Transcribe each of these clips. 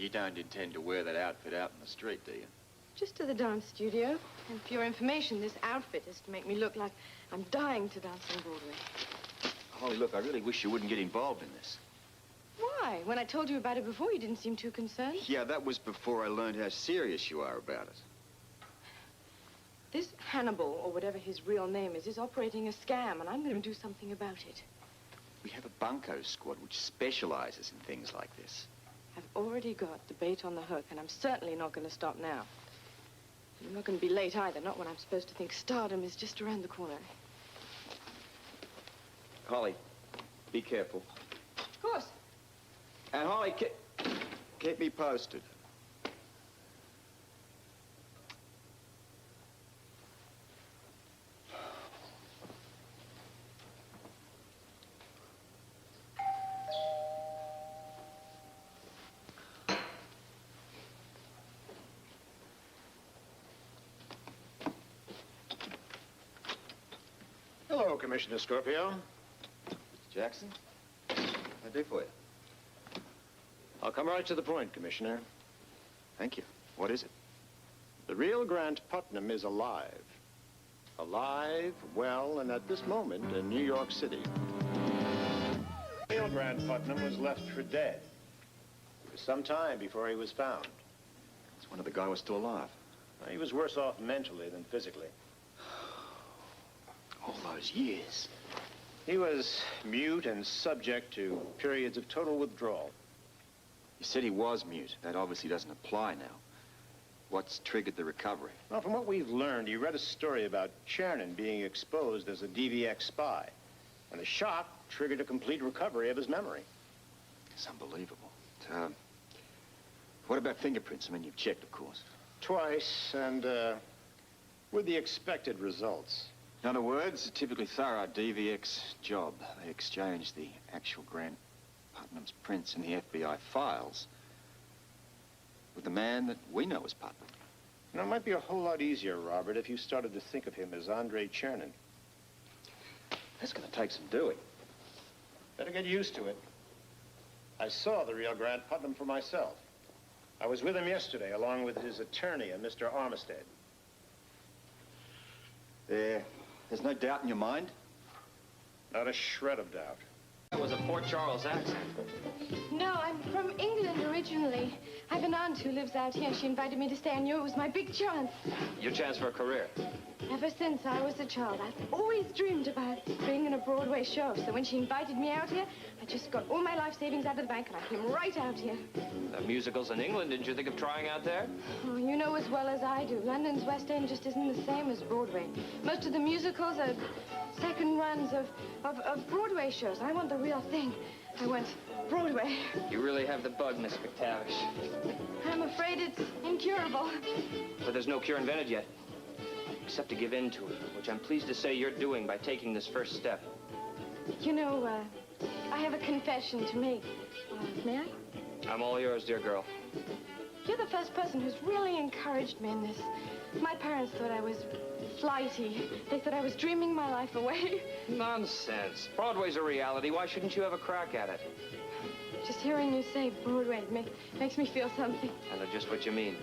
You don't intend to wear that outfit out in the street, do you? Just to the dance studio. And for your information, this outfit is to make me look like I'm dying to dance on Broadway. Holly, look, I really wish you wouldn't get involved in this. Why? When I told you about it before, you didn't seem too concerned. Yeah, that was before I learned how serious you are about it. This Hannibal, or whatever his real name is operating a scam, and I'm going to do something about it. We have a bunco squad which specializes in things like this. I've already got the bait on the hook, and I'm certainly not going to stop now. I'm not going to be late either, not when I'm supposed to think stardom is just around the corner. Holly, be careful. Of course. And Holly, keep me posted. Hello, Commissioner Scorpio. Mr. Jackson, what can I do for you? I'll come right to the point, Commissioner. Thank you. What is it? The real Grant Putnam is alive. Alive, well, and at this moment in New York City. The real Grant Putnam was left for dead. It was some time before he was found. It's one of the guy was still alive. He was worse off mentally than physically. All those years. He was mute and subject to periods of total withdrawal. You said he was mute. That obviously doesn't apply now. What's triggered the recovery? Well, from what we've learned, he read a story about Chernin being exposed as a DVX spy. And the shock triggered a complete recovery of his memory. It's unbelievable. What about fingerprints? I mean, you've checked, of course. Twice, and with the expected results. In other words, a typically thorough DVX job. They exchanged the actual Grant Putnam's prints in the FBI files with the man that we know as Putnam. You know, it might be a whole lot easier, Robert, if you started to think of him as Andre Chernin. That's going to take some doing. Better get used to it. I saw the real Grant Putnam for myself. I was with him yesterday, along with his attorney, Mr. Armistead. There's no doubt in your mind? Not a shred of doubt. That was a Port Charles accent. No, I'm from England originally. I have an aunt who lives out here. She invited me to stay. I knew it was my big chance. Your chance for a career. Ever since I was a child, I've always dreamed about being in a Broadway show. So when she invited me out here, I just got all my life savings out of the bank and I came right out here. Musicals in England, didn't you think of trying out there? Oh, you know as well as I do. London's West End just isn't the same as Broadway. Most of the musicals are second runs of Broadway shows. I want the real thing. I want Broadway. You really have the bug, Miss McTavish. I'm afraid it's incurable. But there's no cure invented yet. Except to give in to it, which I'm pleased to say you're doing by taking this first step. You know, I have a confession to make. May I? I'm all yours, dear girl. You're the first person who's really encouraged me in this. My parents thought I was flighty. They thought I was dreaming my life away. Nonsense. Broadway's a reality. Why shouldn't you have a crack at it? Just hearing you say Broadway makes me feel something. I know just what you mean.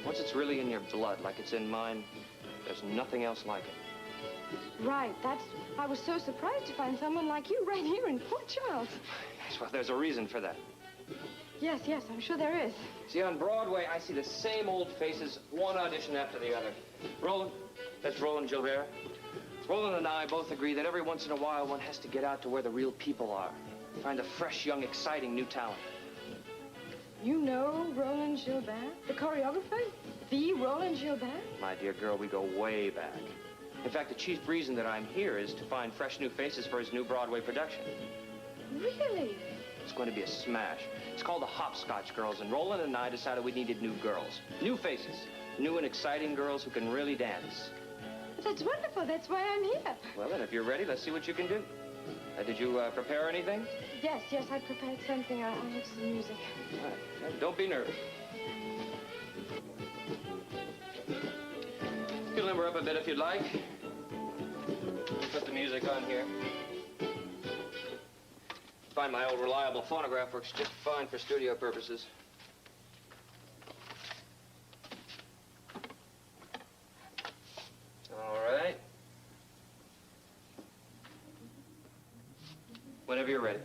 Once it's really in your blood, like it's in mine, there's nothing else like it. Right. I was so surprised to find someone like you right here in Port Charles. Well, there's a reason for that. Yes, I'm sure there is. See, on Broadway, I see the same old faces, one audition after the other. Roland, that's Roland Gilbert. Roland and I both agree that every once in a while one has to get out to where the real people are. Find a fresh, young, exciting new talent. You know Roland Gilbert, the choreographer? The Roland Gilbert? My dear girl, we go way back. In fact, the chief reason that I'm here is to find fresh new faces for his new Broadway production. Really? It's going to be a smash. It's called the Hopscotch Girls, and Roland and I decided we needed new girls. New faces. New and exciting girls who can really dance. That's wonderful. That's why I'm here. Well, then, if you're ready, let's see what you can do. Did you prepare anything? Yes, I prepared something. I'll have some music. All right. Don't be nervous. You can limber up a bit if you'd like. Put the music on here. Find my old reliable phonograph works just fine for studio purposes. Whenever you're ready.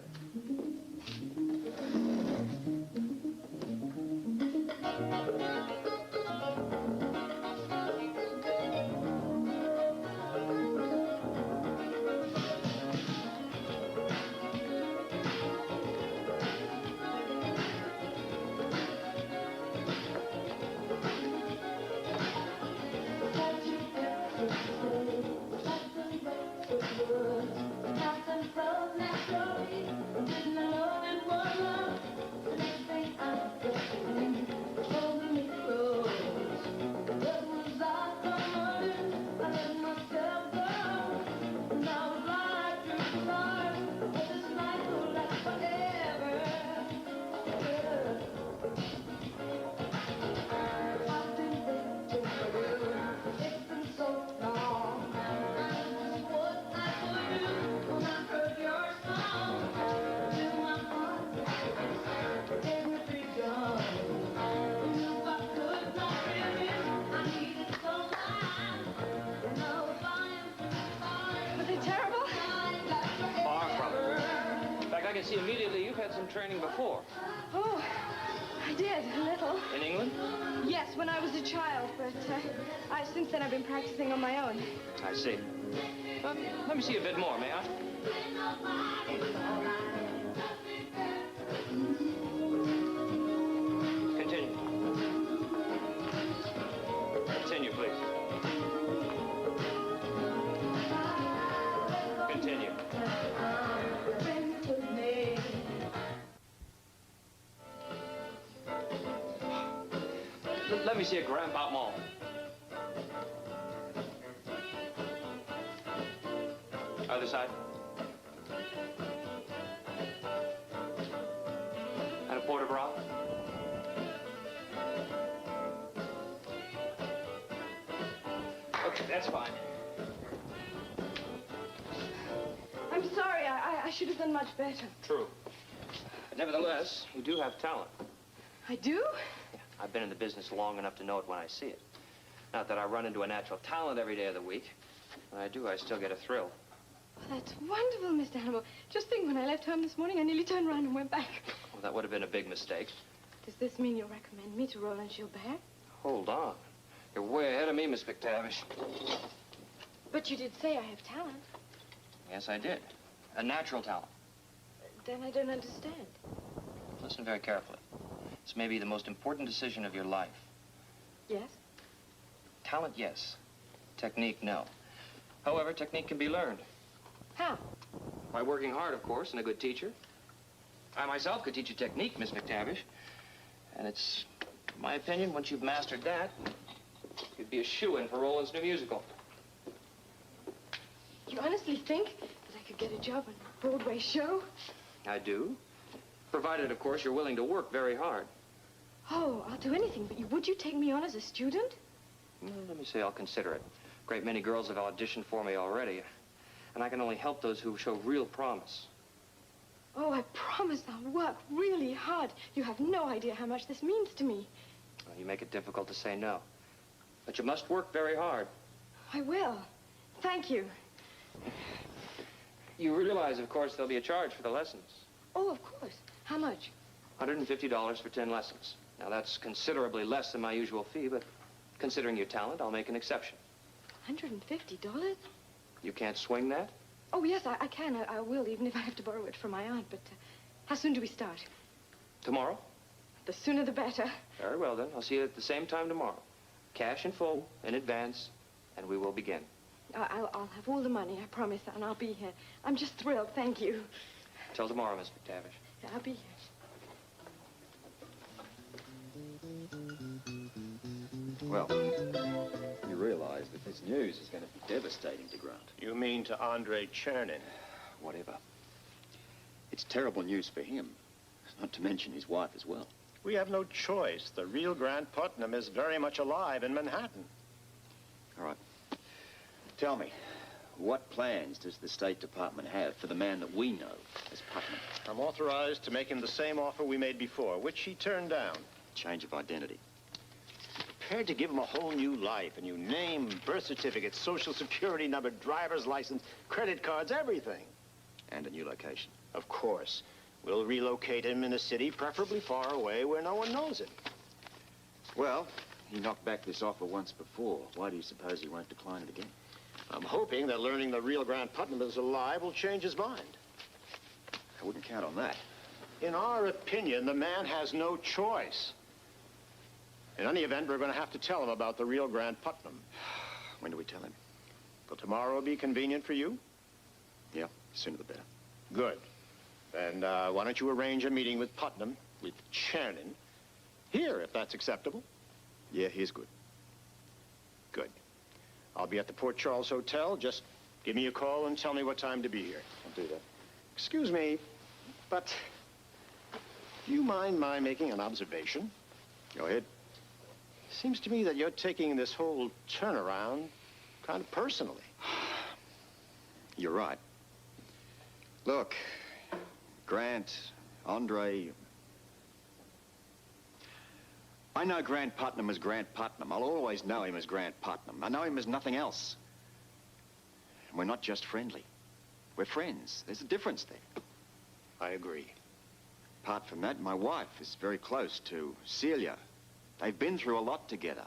I can see immediately you've had some training before. Oh, I did, a little. In England? Yes, when I was a child, but since then I've been practicing on my own. I see. Let me see a bit more, may I? Continue. Continue, please. Continue. Let me see a grand pas mal. Other side. And a port de bras. Okay, that's fine. I'm sorry, I should have done much better. True. But nevertheless, you do have talent. I do? I've been in the business long enough to know it when I see it. Not that I run into a natural talent every day of the week. When I do, I still get a thrill. Oh, that's wonderful, Mr. Hannibal. Just think, when I left home this morning, I nearly turned around and went back. Well, that would have been a big mistake. Does this mean you'll recommend me to Roland Gilbert? Hold on. You're way ahead of me, Miss McTavish. But you did say I have talent. Yes, I did. A natural talent. Then I don't understand. Listen very carefully. This may be the most important decision of your life. Yes? Talent, yes. Technique, no. However, technique can be learned. How? By working hard, of course, and a good teacher. I myself could teach you technique, Miss McTavish. And it's my opinion, once you've mastered that, you'd be a shoo-in for Roland's new musical. You honestly think that I could get a job on a Broadway show? I do. Provided, of course, you're willing to work very hard. Oh, I'll do anything, but would you take me on as a student? Well, let me say I'll consider it. A great many girls have auditioned for me already. And I can only help those who show real promise. Oh, I promise I'll work really hard. You have no idea how much this means to me. Well, you make it difficult to say no. But you must work very hard. I will. Thank you. You realize, of course, there'll be a charge for the lessons. Oh, of course. How much? $150 for 10 lessons. Now, that's considerably less than my usual fee, but considering your talent, I'll make an exception. $150? You can't swing that? Oh, yes, I can. I will, even if I have to borrow it from my aunt. But how soon do we start? Tomorrow? The sooner the better. Very well, then. I'll see you at the same time tomorrow. Cash in full, in advance, and we will begin. I'll have all the money, I promise, and I'll be here. I'm just thrilled. Thank you. Till tomorrow, Miss McTavish. Yeah, I'll be here. Well, you realize that this news is going to be devastating to Grant. You mean to Andre Chernin? Whatever. It's terrible news for him, not to mention his wife as well. We have no choice. The real Grant Putnam is very much alive in Manhattan. All right. Tell me, what plans does the State Department have for the man that we know as Putnam? I'm authorized to make him the same offer we made before, which he turned down. Change of identity. Prepared to give him a whole new life, a new name, birth certificate, social security number, driver's license, credit cards, everything. And a new location. Of course. We'll relocate him in a city, preferably far away, where no one knows him. Well, he knocked back this offer once before. Why do you suppose he won't decline it again? I'm hoping that learning the real Grant Putnam is alive will change his mind. I wouldn't count on that. In our opinion, the man has no choice. In any event, we're going to have to tell him about the real Grant Putnam. When do we tell him? Will tomorrow be convenient for you? Yeah, sooner the better. Good. And why don't you arrange a meeting with Putnam, with Chernin, here, if that's acceptable? Yeah, here's good. Good. I'll be at the Port Charles Hotel. Just give me a call and tell me what time to be here. I'll do that. Excuse me, but do you mind my making an observation? Go ahead. Seems to me that you're taking this whole turnaround kind of personally. You're right. Look, Grant, Andre... I know Grant Putnam as Grant Putnam. I'll always know him as Grant Putnam. I know him as nothing else. And we're not just friendly. We're friends. There's a difference there. I agree. Apart from that, my wife is very close to Celia. They've been through a lot together.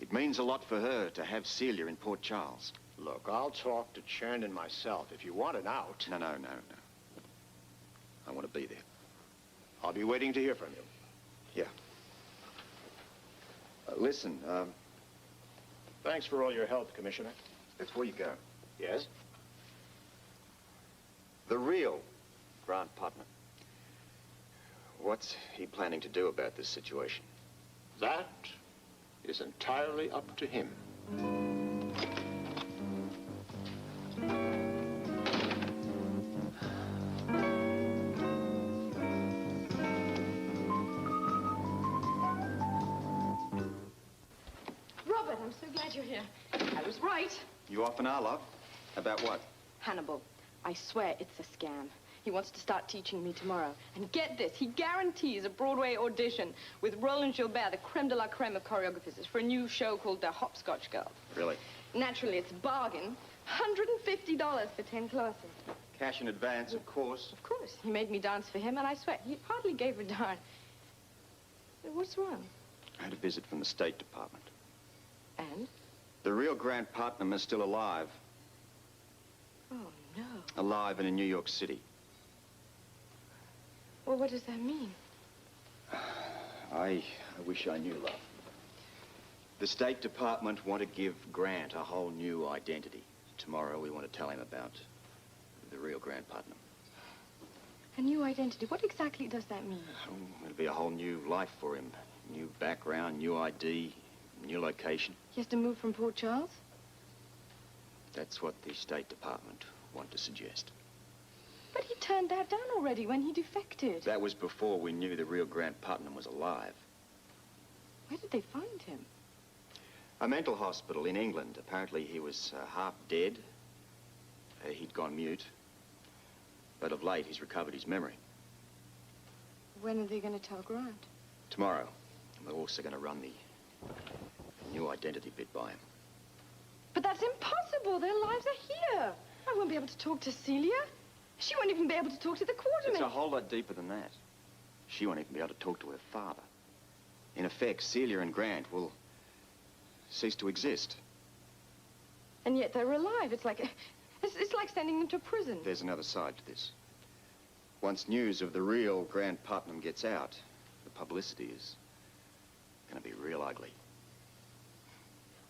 It means a lot for her to have Celia in Port Charles. Look, I'll talk to Chernin myself. If you want an out... No. I want to be there. I'll be waiting to hear from you. Yeah. Listen, Thanks for all your help, Commissioner. before you go, Yes? the real Grant Putnam. What's he planning to do about this situation? That is entirely up to him. Robert, I'm so glad you're here. I was right. You often are, love. About what? Hannibal, I swear it's a scam. He wants to start teaching me tomorrow. And get this, he guarantees a Broadway audition with Roland Gilbert, the creme de la creme of choreographers, for a new show called The Hopscotch Girl. Really? Naturally, it's a bargain. $150 for 10 classes. Cash in advance, of course. Of course. He made me dance for him, and I swear, he hardly gave a darn. What's wrong? I had a visit from the State Department. And? The real Grant Putnam is still alive. Oh, no. Alive and in New York City. Well, what does that mean? I wish I knew, love. The State Department want to give Grant a whole new identity. Tomorrow we want to tell him about the real Grant Putnam. A new identity. What exactly does that mean? Oh, it'll be a whole new life for him. New background, new ID, new location. He has to move from Port Charles? That's what the State Department want to suggest. But he turned that down already when he defected. That was before we knew the real Grant Putnam was alive. Where did they find him? A mental hospital in England. Apparently he was half dead. He'd gone mute. But of late, he's recovered his memory. When are they going to tell Grant? Tomorrow. And we're also going to run the new identity bit by him. But that's impossible. Their lives are here. I won't be able to talk to Celia. She won't even be able to talk to the quartermaster. It's a whole lot deeper than that. She won't even be able to talk to her father. In effect, Celia and Grant will cease to exist. And yet they're alive. It's like sending them to prison. There's another side to this. Once news of the real Grant Putnam gets out, the publicity is going to be real ugly.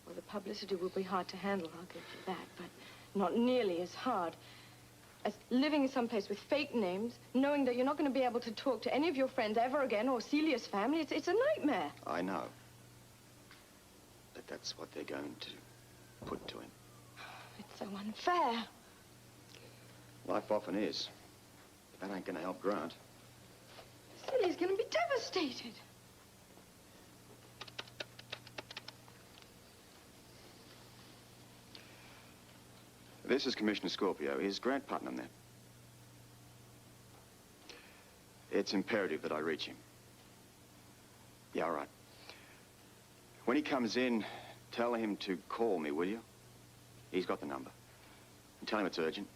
Well, the publicity will be hard to handle, I'll give you that, but not nearly as hard as living in some place with fake names, knowing that you're not going to be able to talk to any of your friends ever again, or Celia's family. It's a nightmare. I know. But that's what they're going to put to him. It's so unfair. Life often is. That ain't going to help Grant. Celia's going to be devastated. This is Commissioner Scorpio. Is Grant Putnam there? It's imperative that I reach him. Yeah, all right. When he comes in, tell him to call me, will you? He's got the number. And tell him it's urgent.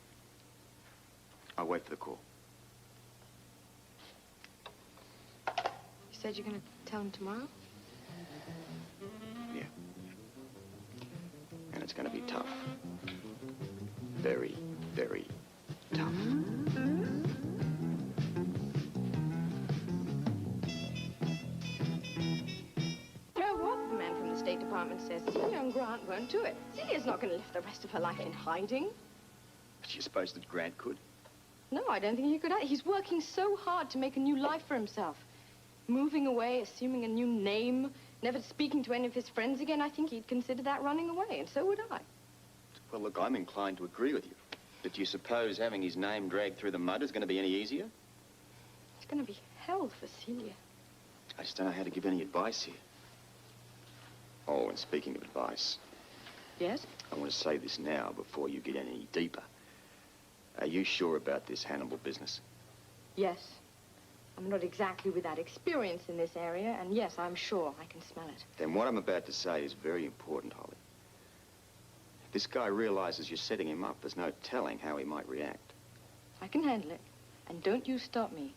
I'll wait for the call. said you're going to tell him tomorrow? Yeah. And it's going to be tough. Very, very tough. What the man from the State Department says, Celia and Grant won't do it. Celia's not going to live the rest of her life in hiding. But you suppose that Grant could? No, I don't think he could. He's working so hard to make a new life for himself. Moving away, assuming a new name, never speaking to any of his friends again. I think he'd consider that running away, and so would I. Well, look, I'm inclined to agree with you. But do you suppose having his name dragged through the mud is going to be any easier? It's going to be hell for Celia. I just don't know how to give any advice here. Oh, and speaking of advice, Yes? I want to say this now before you get any deeper. Are you sure about this Hannibal business? Yes. I'm not exactly without experience in this area, and yes, I'm sure I can smell it. Then what I'm about to say is very important, Holly. If this guy realizes you're setting him up, there's no telling how he might react. I can handle it, and don't you stop me.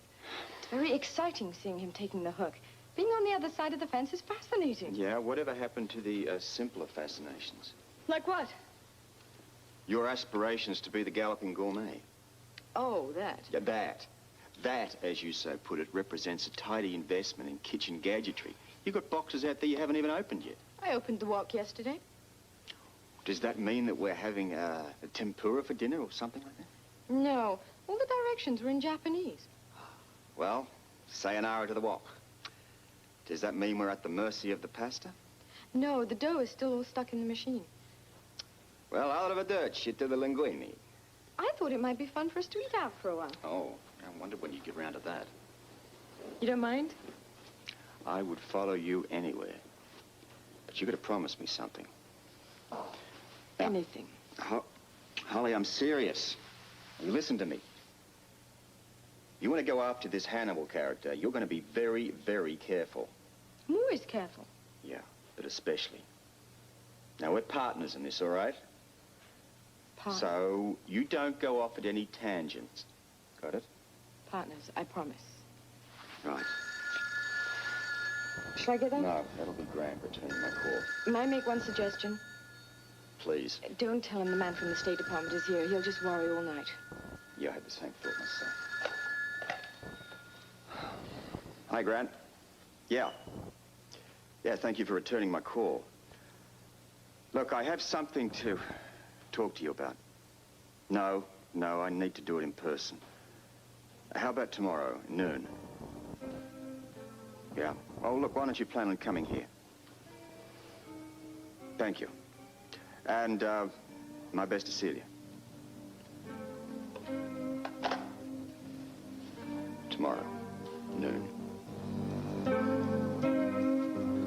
It's very exciting seeing him taking the hook. Being on the other side of the fence is fascinating. Yeah, whatever happened to the simpler fascinations? Like what? Your aspirations to be the galloping gourmet. Oh, that. Yeah, that, as you so put it, represents a tidy investment in kitchen gadgetry. You've got boxes out there you haven't even opened yet. I opened the wok yesterday. Does that mean that we're having a tempura for dinner or something like that? No, all the directions were in Japanese. Well, sayonara to the wok. Does that mean we're at the mercy of the pasta? No, the dough is still all stuck in the machine. Well, out of a dirt, shit to the linguine. I thought it might be fun for us to eat out for a while. Oh, I wondered when you'd get round to that. You don't mind? I would follow you anywhere. But you got to promise me something. Anything. Holly, I'm serious. You listen to me. You want to go after this Hannibal character, you're going to be very, very careful. I'm always careful. Yeah, but especially. Now, we're partners in this, all right? So, you don't go off at any tangents. Got it? Partners, I promise. Right. Shall I get that? No, that'll be grand returning my call. May I make one suggestion? Please. Don't tell him the man from the State Department is here. He'll just worry all night. Yeah, I had the same thought myself. Hi, Grant. Yeah. Yeah, thank you for returning my call. Look, I have something to talk to you about. No, I need to do it in person. How about tomorrow, noon? Yeah. Oh, look, why don't you plan on coming here? Thank you. And, my best to Celia. Tomorrow.